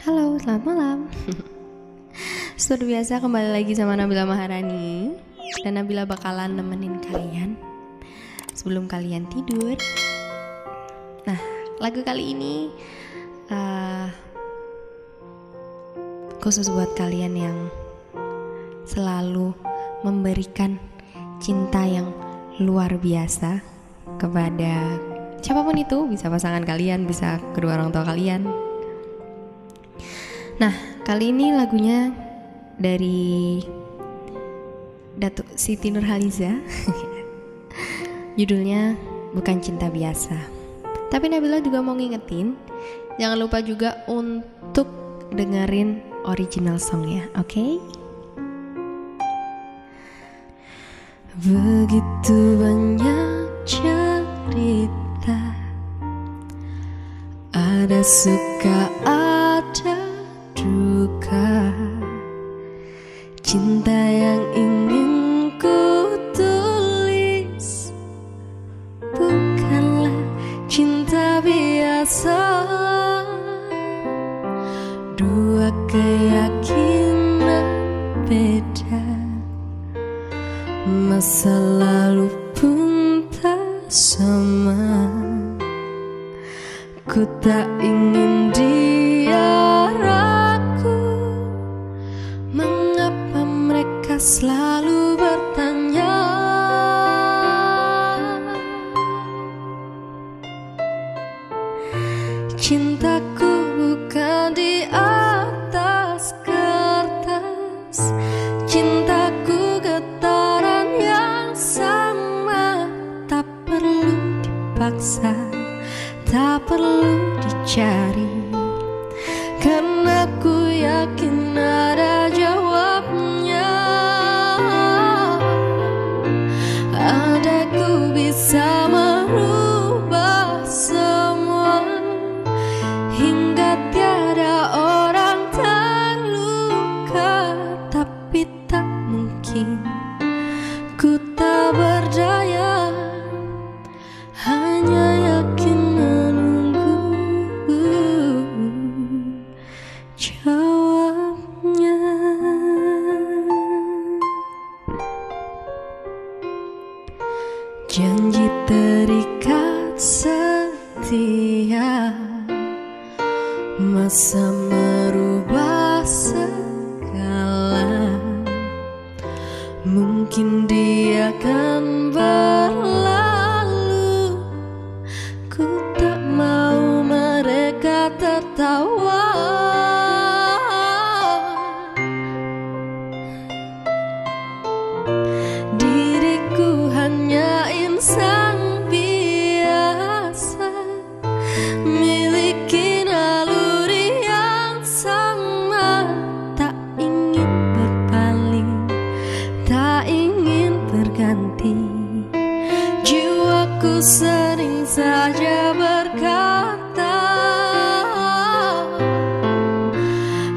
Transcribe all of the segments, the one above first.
Halo, selamat malam. Seperti biasa kembali lagi sama Nabila Maharani. Dan Nabila bakalan nemenin kalian sebelum kalian tidur. Nah, lagu kali ini khusus buat kalian yang selalu memberikan cinta yang luar biasa kepada siapapun itu. Bisa pasangan kalian, bisa kedua orang tua kalian. Nah, kali ini lagunya dari Datuk Siti Nurhaliza. Judulnya Bukan Cinta Biasa. Tapi Nabila juga mau ngingetin, jangan lupa juga untuk dengerin original songnya, oke? Begitu banyak cerita, ada suka ada duka, cinta yang ingin ku tulis bukanlah cinta biasa. Dua keyakinan beda, masa lalu pun tak sama. Ku tak ingin dia ragu, mengapa mereka selalu bertanya. Cintaku bukan di atas kertas, cintaku getaran yang sama. Tak perlu dipaksa, tak perlu dicari, karena ku yakin ada jawabnya. Ada ku bisa merubah semua, hingga tiada orang terluka. Tapi tak mungkin, ku tak berdaya, hanya yakin menunggu jawabnya. Janji terikat setia, masa merubah segala. Mungkin dia akan berlalu, ku tak mau mereka tertawa. Diriku hanya insan biasa, miliki naluri yang sama. Tak ingin berpaling, tak ingin berganti. Jiwaku sering saja berkata,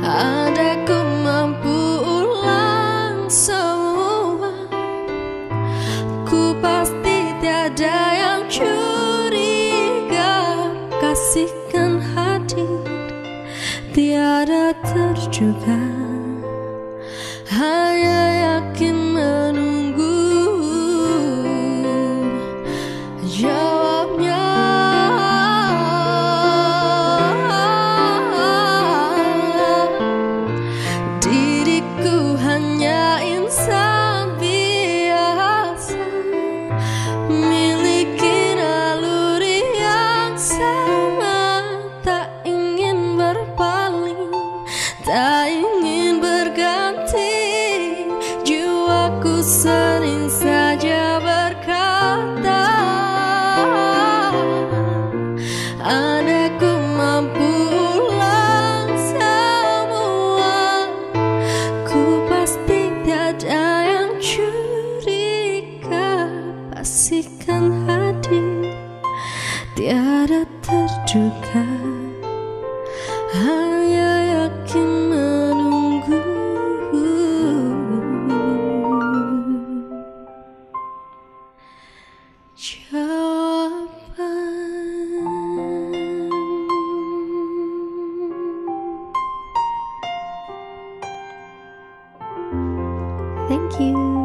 ada ku mampu ulang semua. Ku pasti tiada yang curiga, kasihkan hadir tiada terduga, hanya yakin menunggu jawabnya. Diriku hanya insan biasa, miliki naluri yang sama. Tak ingin berpaling, tak ingin berganti. Jiwaku sering saja berkata, ada ku mampu ulang semua. Ku pasti tiada yang curiga, pastikan hadir tiada terduga, hanya yakin menunggu jawaban. Thank you.